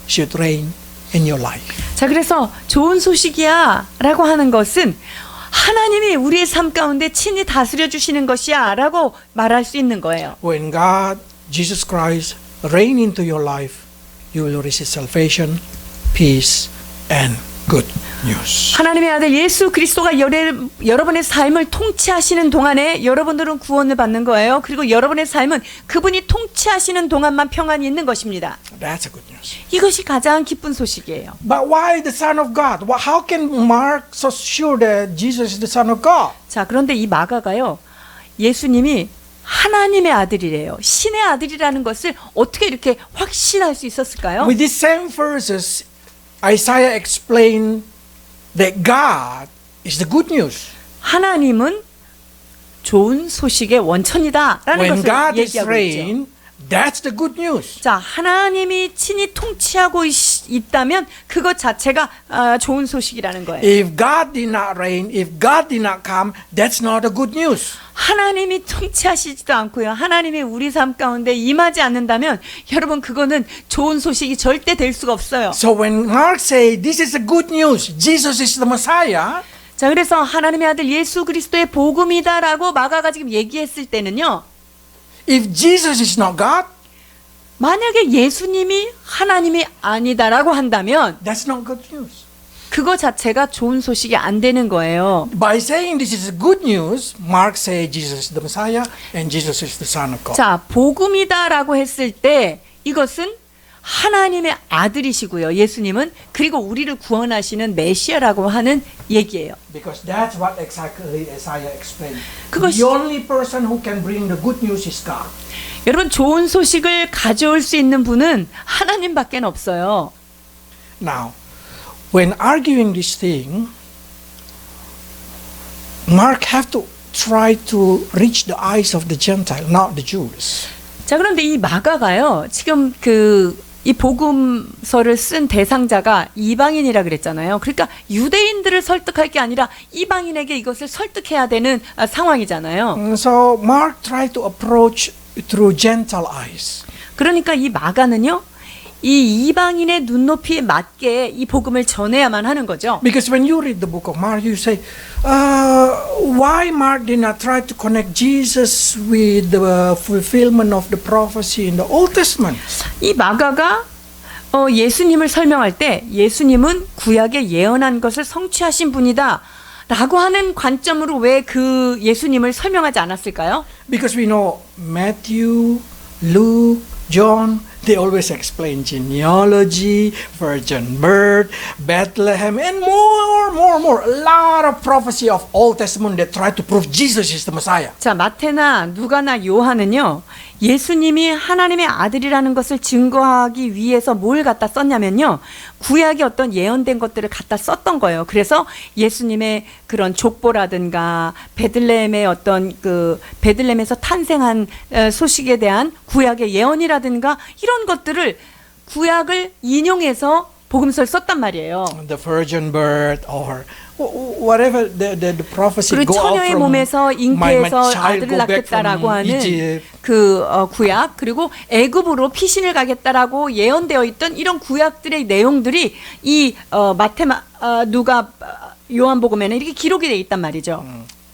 Speaker 1: should reign in your life.
Speaker 2: 자, 그래서 좋은 소식이야 라고 하는 것은 하나님이 우리의 삶 가운데 친히 다스려 주시는 것이야 라고 말할 수 있는 거예요.
Speaker 1: When God, Jesus Christ, reign into your life, you will receive salvation, peace, and good news.
Speaker 2: 하나님의 아들 예수 그리스도가 여러분의 삶을 통치하시는 동안에 여러분들은 구원을 받는 거예요. 그리고 여러분의 삶은 그분이 통치하시는 동안만 평안이 있는 것입니다.
Speaker 1: That's a good news.
Speaker 2: 이것이 가장 기쁜 소식이에요.
Speaker 1: But why the Son of God? How can Mark so sure that Jesus is the Son of God?
Speaker 2: 자, 그런데 이 마가가요. 예수님이 하나님의 아들이래요. 신의 아들이라는 것을 어떻게 이렇게 확신할 수 있었을까요?
Speaker 1: With these same verses, Isaiah explained that God is the good news.
Speaker 2: 하나님은 좋은 소식의 원천이다라는
Speaker 1: When
Speaker 2: 것을
Speaker 1: God is
Speaker 2: 얘기하고 있죠.
Speaker 1: reign, that's the good news.
Speaker 2: 자, 하나님이 친히 통치하고 있다면 그것 자체가 좋은 소식이라는 거예요.
Speaker 1: If God did not reign, if God did not come, that's not a good news.
Speaker 2: 하나님이 통치하시지도 않고요. 하나님이 우리 삶 가운데 임하지 않는다면 여러분 그거는 좋은 소식이 절대 될 수가 없어요.
Speaker 1: So when Mark say this is a good news, Jesus is the Messiah,
Speaker 2: 자, 그래서 하나님의 아들 예수 그리스도의 복음이다라고 마가가 지금 얘기했을 때는요.
Speaker 1: if Jesus is not God,
Speaker 2: 만약에 예수님이 하나님이 아니다라고 한다면
Speaker 1: that's not good news.
Speaker 2: 그거 자체가 좋은 소식이 안 되는 거예요.
Speaker 1: By saying this is good news, Mark say Jesus is the Messiah and Jesus is the Son of God.
Speaker 2: 자, 복음이다라고 했을 때 이것은 하나님의 아들이시고요. 예수님은 그리고 우리를 구원하시는 메시아라고 하는 얘기예요.
Speaker 1: Because that's what exactly Isaiah explained.
Speaker 2: 그것이-
Speaker 1: The only person who can bring the good news is God.
Speaker 2: 여러분 좋은 소식을 가져올 수 있는 분은 하나님밖에 없어요.
Speaker 1: Now, when arguing this thing, Mark have to try to reach the eyes of the Gentile, not the Jews.
Speaker 2: 자, 그런데 이 마가가요. 지금 이 복음서를 쓴 대상자가 이방인이라 그랬잖아요. 그러니까 유대인들을 설득할 게 아니라 이방인에게 이것을 설득해야 되는 상황이잖아요.
Speaker 1: So Mark tried to approach through Gentile eyes.
Speaker 2: 그러니까 이 마가는요. 이 이방인의 눈높이에 맞게 이 복음을 전해야만 하는 거죠.
Speaker 1: Because when you read the book of Mark, you say, why Mark did not try to connect Jesus with the fulfillment of the prophecy in the Old Testament?
Speaker 2: 이 마가가 예수님을 설명할 때 예수님은 구약에 예언한 것을 성취하신 분이다 라고 하는 관점으로 왜 그 예수님을 설명하지 않았을까요?
Speaker 1: Because we know Matthew, Luke, John, they always explain genealogy, virgin birth, Bethlehem, and more. A lot of prophecy of Old Testament that try to prove Jesus is the Messiah.
Speaker 2: 자, 마태나 누가나 요한은요. 예수님이 하나님의 아들이라는 것을 증거하기 위해서 뭘 갖다 썼냐면요. 구약의 어떤 예언된 것들을 갖다 썼던 거예요. 그래서 예수님의 그런 족보라든가 베들레헴의 어떤 베들레헴에서 탄생한 소식에 대한 구약의 예언이라든가 이런 것들을 구약을 인용해서 복음서를 썼단 말이에요.
Speaker 1: The virgin birth or whatever the prophecy
Speaker 2: 그리고
Speaker 1: go out
Speaker 2: 처녀의
Speaker 1: from
Speaker 2: 몸에서
Speaker 1: my
Speaker 2: 잉태해서
Speaker 1: child
Speaker 2: 아들을
Speaker 1: go back
Speaker 2: 낳겠다라고
Speaker 1: from
Speaker 2: 하는
Speaker 1: Egypt.
Speaker 2: 구약 그리고 애굽으로 피신을 가겠다라고 예언되어 있던 이런 구약들의 내용들이 이 마태 누가 요한복음에는 이렇게 기록이 돼 있단 말이죠.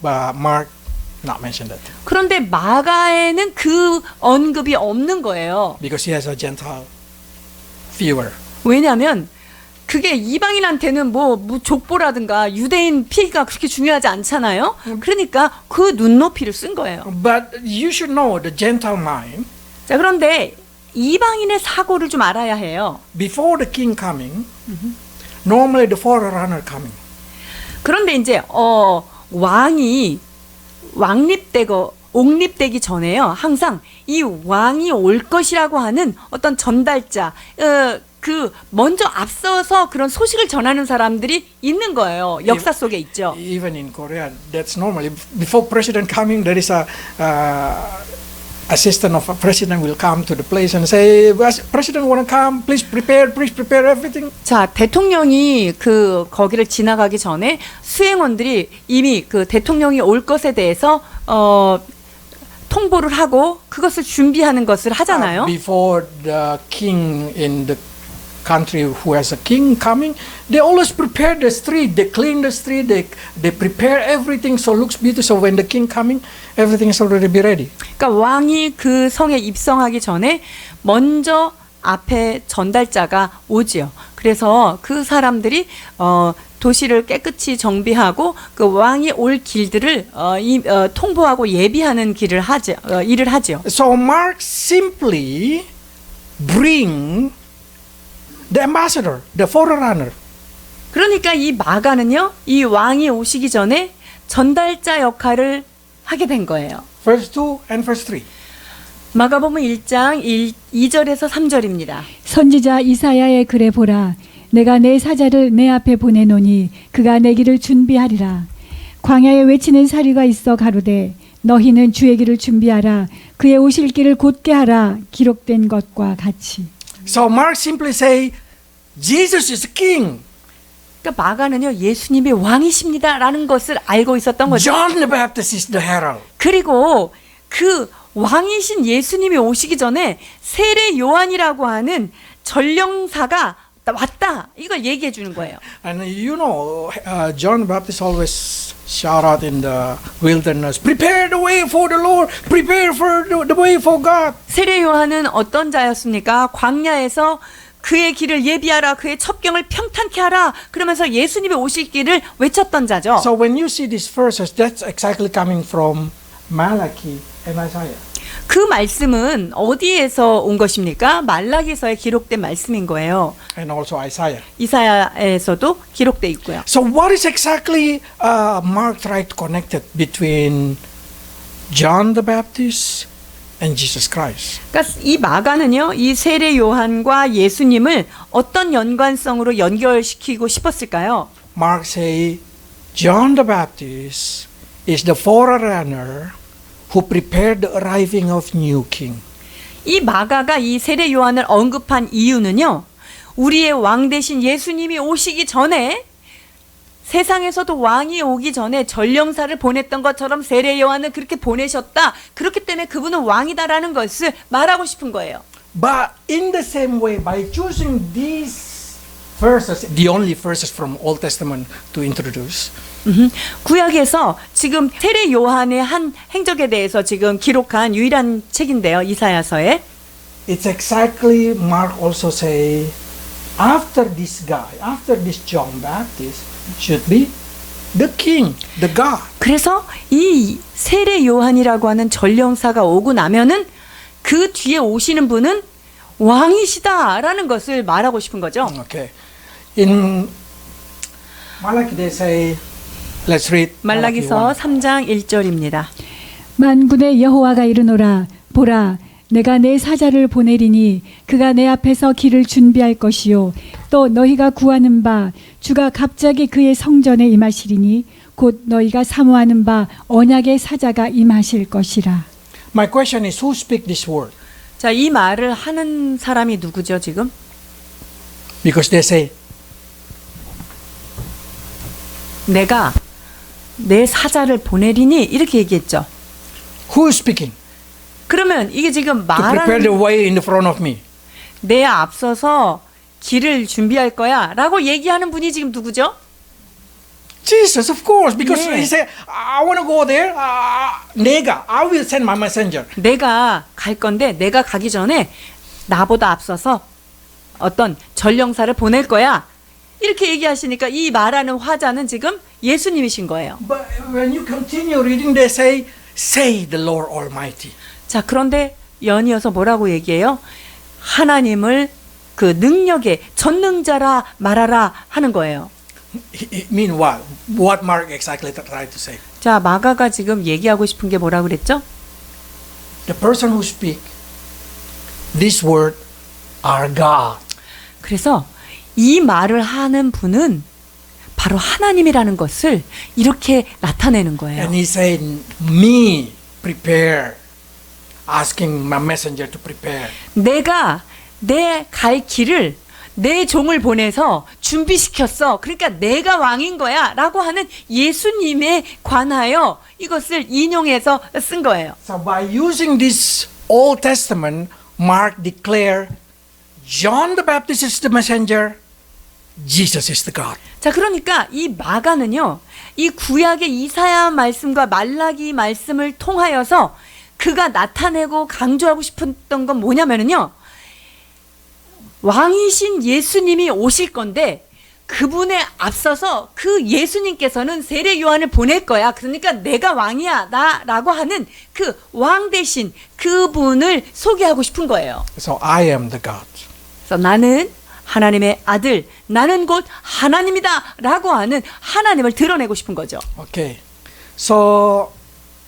Speaker 1: But Mark not mentioned that
Speaker 2: 그런데 마가에는 그 언급이 없는 거예요.
Speaker 1: because he has a Gentile viewer.
Speaker 2: 왜냐하면 그게 이방인한테는 뭐 족보라든가 유대인 피가 그렇게 중요하지 않잖아요. 그러니까 그 눈높이를 쓴 거예요.
Speaker 1: But you should know the Gentile mind.
Speaker 2: 자, 그런데 이방인의 사고를 좀 알아야 해요.
Speaker 1: Before the king coming, normally the forerunner coming.
Speaker 2: 그런데 이제 왕이 옹립되기 전에요. 항상 이 왕이 올 것이라고 하는 어떤 전달자, 먼저 앞서서 그런 소식을 전하는 사람들이 있는 거예요. 역사 속에 있죠.
Speaker 1: Even in Korea, that's normally before president coming, there is a assistant of a president will come to the place and say, "President want to come? Please prepare everything."
Speaker 2: 자, 대통령이 거기를 지나가기 전에 수행원들이 이미 그 대통령이 올 것에 대해서 통보를 하고 그것을 준비하는 것을 하잖아요.
Speaker 1: Before the king in the country who has a king coming, they always prepare the street, they clean the street, they prepare everything so it looks beautiful. So when the king coming, everything is already be ready.
Speaker 2: 그러니까 왕이 그 성에 입성하기 전에 먼저 앞에 전달자가 오지요. 그래서 그 사람들이 도시를 깨끗이 정비하고 그 왕이 올 길들을 통보하고 예비하는 일을 하죠.
Speaker 1: So Mark simply bring the ambassador, the forerunner.
Speaker 2: 그러니까 이 마가는요, 이 왕이 오시기 전에 전달자 역할을 하게 된 거예요.
Speaker 1: Verse 2 and verse 3.
Speaker 2: 마가복음 1장 2절에서 3절입니다.
Speaker 3: 선지자 이사야의 글에 보라, 내가 내 사자를 내 앞에 보내노니 그가 내 길을 준비하리라. 광야에 외치는 사리가 있어 가로되 너희는 주의 길을 준비하라. 그의 오실 길을 곧게 하라. 기록된 것과 같이.
Speaker 1: So Mark simply say, Jesus is king.
Speaker 2: 그러니까 마가는요, 예수님이 왕이십니다라는 것을 알고 있었던 거죠.
Speaker 1: John the Baptist is the herald.
Speaker 2: 그리고 그 왕이신 예수님이 오시기 전에 세례 요한이라고 하는 전령사가 왔다. 이걸 얘기해 주는 거예요.
Speaker 1: And you know, John the Baptist always shout out in the wilderness, prepare the way for the Lord, prepare for the way for God.
Speaker 2: 세례 요한은 어떤 자였습니까? 광야에서 그의 길을 예비하라, 그의 첩경을 평탄케 하라, 그러면서 예수님이 오실 길을 외쳤던 자죠.
Speaker 1: So when you see these verses, that's exactly coming from Malachi and Isaiah.
Speaker 2: 그 말씀은 어디에서 온 것입니까? 말라기서에 기록된 말씀인 거예요.
Speaker 1: and also Isaiah.
Speaker 2: 이사야에서도 기록돼 있고요.
Speaker 1: So what is exactly Mark tried to connect it between John the Baptist and Jesus Christ?
Speaker 2: 그러니까 이 마가는요, 이 세례 요한과 예수님을 어떤 연관성으로 연결시키고 싶었을까요?
Speaker 1: Mark say John the Baptist is the forerunner who prepared the arriving of new king.
Speaker 2: 이 마가가 이 세례 요한을 언급한 이유는요, 우리의 왕 대신 예수님이 오시기 전에 세상에서도 왕이 오기 전에 전령사를 보냈던 것처럼 세례 요한을 그렇게 보내셨다. 그렇기 때문에 그분은 왕이다라는 것을 말하고 싶은 거예요.
Speaker 1: But in the same way, by choosing these verses, the only verses from Old Testament to introduce,
Speaker 2: 구약에서 지금 세례 요한의 한 행적에 대해서 지금 기록한 유일한 책인데요. 이사야서에.
Speaker 1: it's exactly Mark also say, after this guy, after this John Baptist, should be the king, the God.
Speaker 2: 그래서 이 세례 요한이라고 하는 전령사가 오고 나면은 그 뒤에 오시는 분은 왕이시다라는 것을 말하고 싶은 거죠.
Speaker 1: Okay. In Malachi they say, let's read Malachi
Speaker 2: 말라기서
Speaker 1: 1.
Speaker 2: 3장 1절입니다.
Speaker 3: 만군의 여호와가 이르노라 보라 내가 내 사자를 보내리니 그가 내 앞에서 길을 준비할 것이요 또 너희가 구하는 바 주가 갑자기 그의 성전에 임하시리니 곧 너희가 사모하는 바 언약의 사자가 임하실 것이라.
Speaker 1: My question is, who speak this word?
Speaker 2: 자, 이 말을 하는 사람이 누구죠, 지금?
Speaker 1: Because they say,
Speaker 2: 내가 내 사자를 보내리니 이렇게 얘기했죠.
Speaker 1: who is speaking?
Speaker 2: 그러면 이게 지금
Speaker 1: To prepare the
Speaker 2: 말하는
Speaker 1: way in the front of me.
Speaker 2: 내 앞서서 길을 준비할 거야 라고 얘기하는 분이 지금 누구죠?
Speaker 1: Jesus, of course, because
Speaker 2: 네.
Speaker 1: he said, I want to go there. 내가, I will send my messenger.
Speaker 2: 내가 갈 건데 내가 가기 전에 나보다 앞서서 어떤 전령사를 보낼 거야. 이렇게 얘기하시니까 이 말하는 화자는 지금 예수님이신 거예요.
Speaker 1: But when you continue reading, they say the Lord Almighty.
Speaker 2: 자, 그런데 연이어서 뭐라고 얘기해요? 하나님을 그 능력의 전능자라 말하라 하는 거예요.
Speaker 1: It mean what? What Mark exactly tried to say?
Speaker 2: 자, 마가가 지금 얘기하고 싶은 게 뭐라고 그랬죠?
Speaker 1: The person who speak this word are God.
Speaker 2: 그래서 이 말을 하는 분은 바로 하나님이라는 것을 이렇게 나타내는 거예요.
Speaker 1: And he said, me prepare, asking my messenger to prepare.
Speaker 2: 내가 내 갈 길을 내 종을 보내서 준비시켰어. 그러니까 내가 왕인 거야 라고 하는 예수님에 관하여 이것을 인용해서 쓴 거예요.
Speaker 1: So by using this Old Testament, Mark declare John the Baptist is the messenger, Jesus is the God.
Speaker 2: 자, 그러니까 이 마가는요, 이 구약의 이사야 말씀과 말라기 말씀을 통하여서 그가 나타내고 강조하고 싶었던 건 뭐냐면요, 왕이신 예수님이 오실 건데 그분에 앞서서 그 예수님께서는 세례 요한을 보낼 거야. 그러니까 내가 왕이야 나라고 하는 그 왕 대신 그분을 소개하고 싶은 거예요.
Speaker 1: So I am the God.
Speaker 2: 그래서 나는 하나님의 아들, 나는 곧 하나님이다 라고 하는 하나님을 드러내고 싶은 거죠.
Speaker 1: Okay. So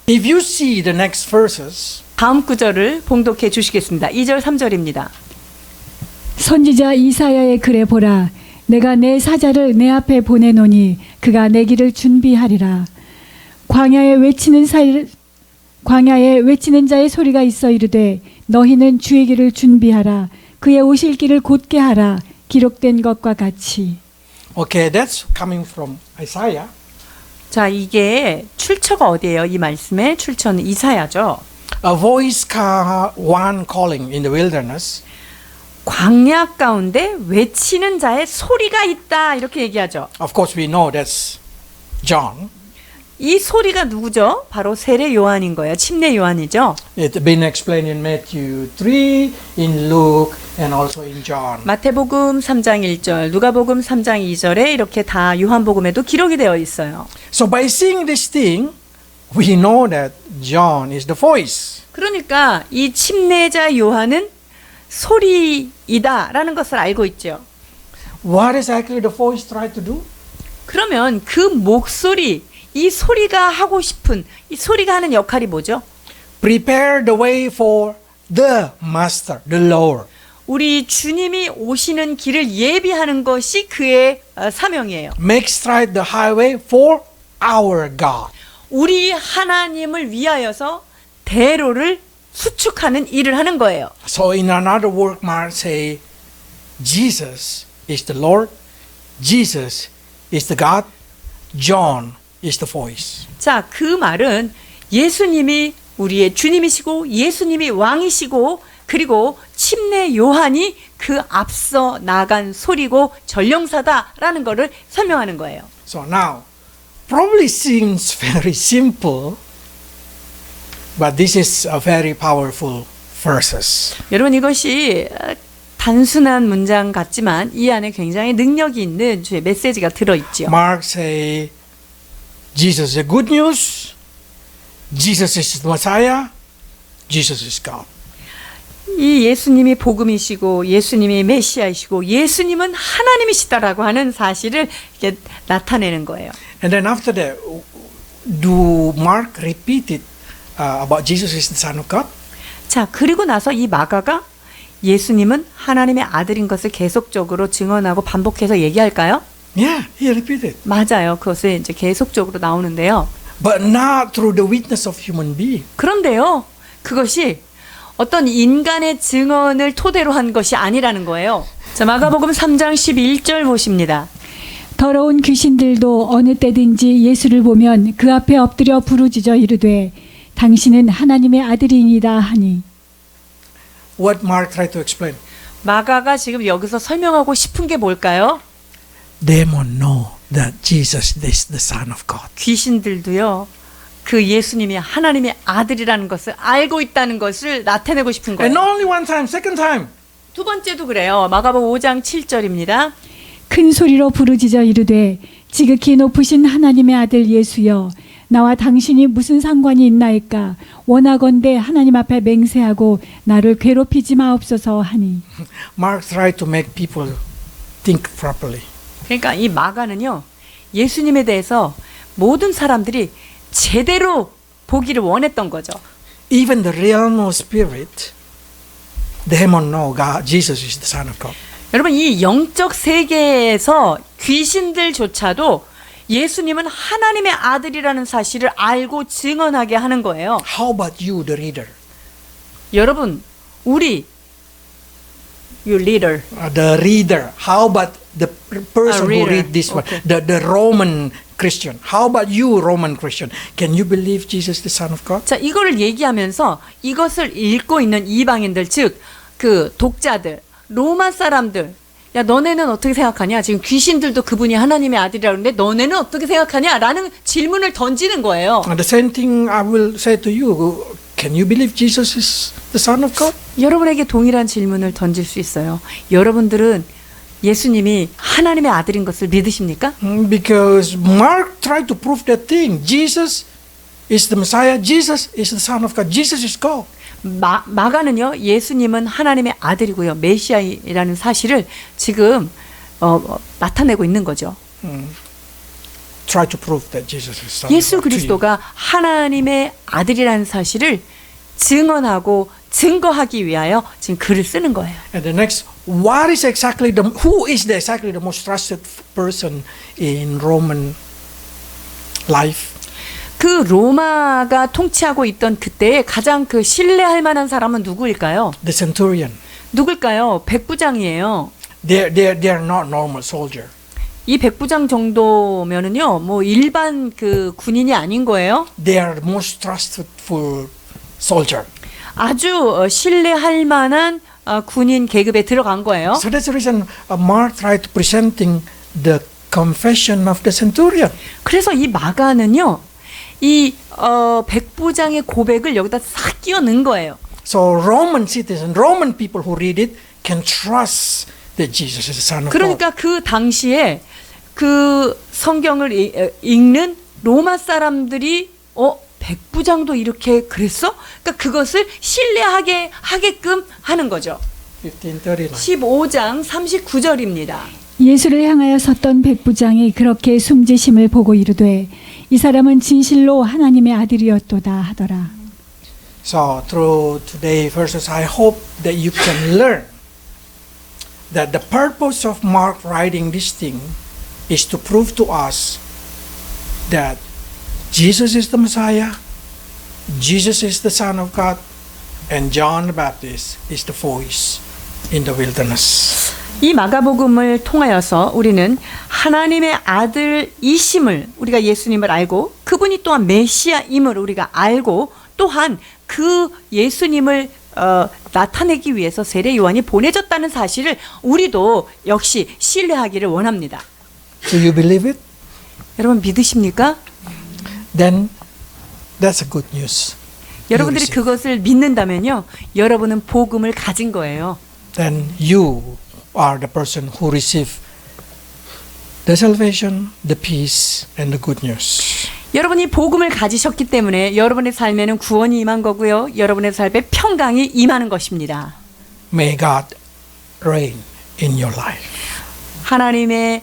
Speaker 1: if you see the next verses,
Speaker 2: 다음 구절을 봉독해 주시겠습니다. 2절 3절입니다.
Speaker 3: 선지자 이사야의 글에 보라 내가 내 사자를 내 앞에 보내노니 그가 내 길을 준비하리라. 광야에 외치는 자의 소리가 있어 이르되 너희는 주의 길을 준비하라. 그의 오실 길을 곧게 하라. 기록된 것과 같이.
Speaker 1: okay, that's coming from Isaiah.
Speaker 2: 자, 이게 출처가 어디예요? 이 말씀의 출처는 이사야죠.
Speaker 1: A voice one calling in the wilderness.
Speaker 2: 광야 가운데 외치는 자의 소리가 있다 이렇게 얘기하죠.
Speaker 1: Of course, we know that's John.
Speaker 2: 이 소리가 누구죠? 바로 세례 요한인 거예요. 침례 요한이죠.
Speaker 1: It's been explained in Matthew 3, in Luke, and also in John.
Speaker 2: 마태복음 3장 1절, 누가복음 3장 2절에 이렇게 다 요한복음에도 기록이 되어 있어요.
Speaker 1: So by seeing this thing, we know that John is the voice.
Speaker 2: 그러니까 이 침례자 요한은 소리이다라는 것을 알고 있죠.
Speaker 1: What exactly the voice tried to do?
Speaker 2: 그러면 그 목소리, 이 소리가 하고 싶은 이 소리가 하는 역할이 뭐죠?
Speaker 1: Prepare the way for the Master, the Lord.
Speaker 2: 우리 주님이 오시는 길을 예비하는 것이 그의 사명이에요.
Speaker 1: Make straight the highway for our God.
Speaker 2: 우리 하나님을 위하여서 대로를 수축하는 일을 하는 거예요.
Speaker 1: So in another word, Mark say, Jesus is the Lord, Jesus is the God, John is the voice.
Speaker 2: 자, 그 말은 예수님이 우리의 주님이시고 예수님이 왕이시고 그리고 침례 요한이 그 앞서 나간 소리고 전령사다라는 것을 설명하는 거예요.
Speaker 1: So now, probably seems very simple, but this is a very powerful verses.
Speaker 2: 여러분 이것이 단순한 문장 같지만 이 안에 굉장히 능력이 있는 주의 메시지가 들어있죠.
Speaker 1: Mark say, Jesus is good news, Jesus is the Messiah, Jesus is God.
Speaker 2: 이 예수님이 복음이시고 예수님이 메시아이시고 예수님은 하나님이시다라고 하는 사실을 이렇게 나타내는 거예요.
Speaker 1: And then after that, do Mark repeat it about Jesus is the Son of God?
Speaker 2: 자, 그리고 나서 이 마가가 예수님은 하나님의 아들인 것을 계속적으로 증언하고 반복해서 얘기할까요?
Speaker 1: Yeah, he repeated.
Speaker 2: 맞아요. 그것이 이제 계속적으로 나오는데요.
Speaker 1: But not through the witness of human being.
Speaker 2: 그런데요, 그것이 어떤 인간의 증언을 토대로 한 것이 아니라는 거예요. 자, 마가복음 3장 11절 보십니다.
Speaker 3: 더러운 귀신들도 어느 때든지 예수를 보면 그 앞에 엎드려 부르짖어 이르되 당신은 하나님의 아들이니이다 하니.
Speaker 1: What Mark tried to explain?
Speaker 2: 마가가 지금 여기서 설명하고 싶은 게 뭘까요?
Speaker 1: Demon know that Jesus is the Son of God.
Speaker 2: 귀신들도요, 그 예수님이 하나님의 아들이라는 것을 알고 있다는 것을 나타내고 싶은
Speaker 1: And
Speaker 2: 거예요.
Speaker 1: not only one time, second time.
Speaker 2: 두 번째도 그래요. 마가복음 5장 7절입니다.
Speaker 3: 큰 소리로 부르짖어 이르되 지극히 높으신 하나님의 아들 예수여 나와 당신이 무슨 상관이 있나이까 원하건대 하나님 앞에 맹세하고 나를 괴롭히지 마옵소서 하니.
Speaker 1: Mark tried to make people think properly.
Speaker 2: 그러니까 이 마가는요, 예수님에 대해서 모든 사람들이 제대로 보기를 원했던 거죠.
Speaker 1: Even the realm of spirit, demon know God, Jesus is the Son of God.
Speaker 2: 여러분, 이 영적 세계에서 귀신들조차도 예수님은 하나님의 아들이라는 사실을 알고 증언하게 하는 거예요.
Speaker 1: How about you, the reader?
Speaker 2: 여러분, 우리 you leader.
Speaker 1: The reader. How about the person who
Speaker 2: reader.
Speaker 1: read this one?
Speaker 2: Okay.
Speaker 1: The Roman Christian. How about you, Roman Christian? Can you believe Jesus the Son of God?
Speaker 2: 자, 이거를 얘기하면서 이것을 읽고 있는 이방인들, 즉 그 독자들, 로마 사람들, 야 너네는 어떻게 생각하냐? 지금 귀신들도 그분이 하나님의 아들이라고 하는데 너네는 어떻게 생각하냐? 라는 질문을 던지는 거예요.
Speaker 1: And the same thing I will say to you. Can you believe Jesus is the Son of God?
Speaker 2: 여러분에게 동일한 질문을 던질 수 있어요. 여러분들은 예수님이 하나님의 아들인 것을 믿으십니까?
Speaker 1: Because Mark tried to prove that thing. Jesus is the Messiah. Jesus is the Son of God. Jesus is God.
Speaker 2: 마가는요, 예수님은 하나님의 아들이고요, 메시아이라는 사실을 지금 나타내고 있는 거죠.
Speaker 1: Try to prove that Jesus is the Son
Speaker 2: 예수
Speaker 1: of God. to you.
Speaker 2: 그리스도가 하나님의 아들이라는 사실을 증언하고 증거하기 위하여 지금 글을 쓰는 거예요.
Speaker 1: And the next, who is exactly the most trusted person in Roman life?
Speaker 2: 그 로마가 통치하고 있던 그때에 가장 그 신뢰할 만한 사람은 누구일까요?
Speaker 1: The centurion.
Speaker 2: 누굴까요? 백부장이에요.
Speaker 1: They're not normal soldier.
Speaker 2: 이 백부장 정도면은요, 뭐 일반 그 군인이 아닌 거예요.
Speaker 1: They are the most trustful soldier.
Speaker 2: 아주 신뢰할 만한 군인 계급에 들어간 거예요.
Speaker 1: So that's the reason Mark tried to presenting the confession of the centurion.
Speaker 2: 그래서 이 마가는요, 이 백부장의 고백을 여기다 싹 끼워 넣은 거예요.
Speaker 1: So Roman citizens, Roman people who read it can trust that Jesus is the Son of God.
Speaker 2: 그러니까 그 당시에 그 성경을 읽는 로마 사람들이 백부장도 이렇게 그랬어? 그러니까 그것을 신뢰하게 하게끔 하는 거죠.
Speaker 1: 15:39.
Speaker 2: 15장 39절입니다.
Speaker 3: 예수를 향하여 섰던 백부장이 그렇게 숨지심을 보고 이르되 이 사람은 진실로 하나님의 아들이었도다 하더라.
Speaker 1: So through today verses, I hope that you can learn that the purpose of Mark writing this thing is to prove to us that Jesus is the Messiah, Jesus is the Son of God, and John the Baptist is the voice in the wilderness.
Speaker 2: 이 마가복음을 통하여서 우리는 하나님의 아들이심을 우리가 예수님을 알고 그분이 또한 메시아임을 우리가 알고 또한 그 예수님을 나타내기 위해서 세례 요한이 보내졌다는 사실을 우리도 역시 신뢰하기를 원합니다.
Speaker 1: Do you believe it?
Speaker 2: 여러분 믿으십니까?
Speaker 1: Then that's a good news.
Speaker 2: 여러분들이
Speaker 1: receive.
Speaker 2: 그것을 믿는다면요, 여러분은 복음을 가진 거예요.
Speaker 1: Then you are the person who receive the salvation, the peace, and the good news.
Speaker 2: 여러분이 복음을 가지셨기 때문에 여러분의 삶에는 구원이 임한 거고요, 여러분의 삶에 평강이 임하는 것입니다.
Speaker 1: May God reign in your life.
Speaker 2: 하나님의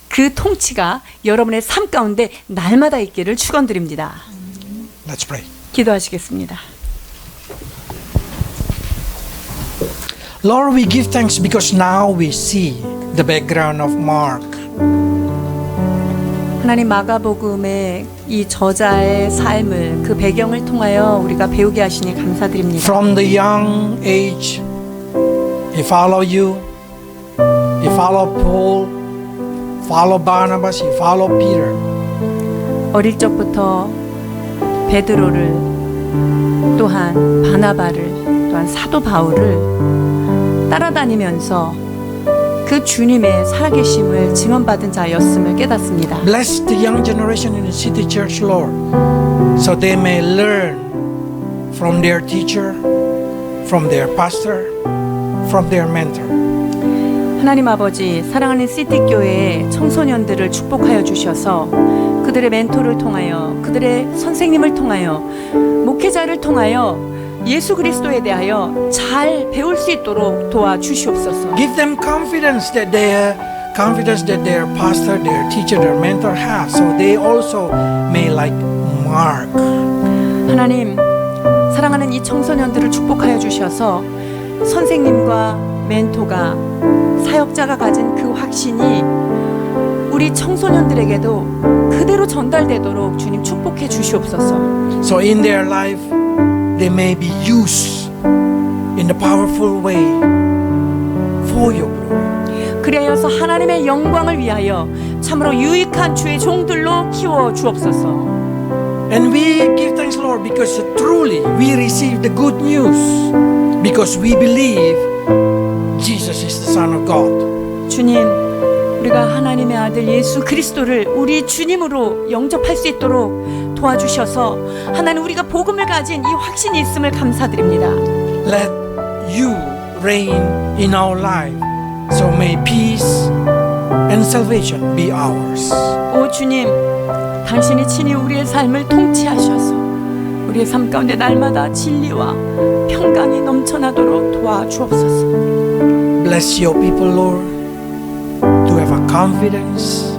Speaker 2: 그 통치가 여러분의 삶 가운데 날마다 있기를 축원드립니다.
Speaker 1: Let's pray.
Speaker 2: 기도하시겠습니다.
Speaker 1: Lord, we give thanks because now we see the background of Mark.
Speaker 2: 하나님, 마가복음의 이 저자의 삶을, 그 배경을 통하여 우리가 배우게 하시니 감사드립니다.
Speaker 1: From the young age, he followed you, he followed Paul, followed Barnabas, he followed Peter.
Speaker 2: 어릴 적부터 베드로를, 또한 바나바를, 또한 사도 바울을 따라다니면서 그 주님의 살아계심을 증언받은 자였음을 깨닫습니다.
Speaker 1: Bless the young generation in the city church, Lord, so they may learn from their teacher, from their pastor, from their mentor.
Speaker 2: 하나님 아버지, 사랑하는 시티교회의 청소년들을 축복하여 주셔서 그들의 멘토를 통하여, 그들의 선생님을 통하여, 목회자를 통하여 예수 그리스도에 대하여 잘 배울 수 있도록 도와주시옵소서.
Speaker 1: Give them confidence that their pastor, their teacher, their mentor have, so they also may like Mark.
Speaker 2: 하나님, 사랑하는 이 청소년들을 축복하여 주셔서 선생님과 멘토가, 사역자가 가진 그 확신이 우리 청소년들에게도 그대로 전달되도록 주님 축복해 주시옵소서.
Speaker 1: So in their life, they may be used in a powerful way for your glory.
Speaker 2: 그리하여서 하나님의 영광을 위하여 참으로 유익한 주의 종들로 키워 주옵소서.
Speaker 1: And we give thanks, Lord, because truly we receive the good news, because we believe Jesus is the Son of God.
Speaker 2: 주님, 우리가 하나님의 아들 예수 그리스도를 우리 주님으로 영접할 수 있도록 도와주셔서 하나님, 우리가 복음을 가진 이 확신이 있음을 감사드립니다.
Speaker 1: Let you reign in our life, so may peace and salvation be ours.
Speaker 2: 오 주님, 당신이 친히 우리의 삶을 통치하셔서 우리의 삶 가운데 날마다 진리와 평강이 넘쳐나도록 도와주옵소서.
Speaker 1: Bless your people, Lord, to have a confidence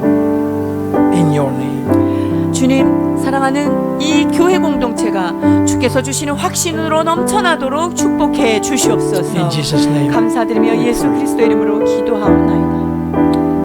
Speaker 1: in your name.
Speaker 2: 주님, 사랑하는 이 교회 공동체가 주께서 주시는 확신으로 넘쳐나도록 축복해 주시옵소서.
Speaker 1: In Jesus' name.
Speaker 2: 감사드리며 예수 그리스도 이름으로 기도하옵나이다.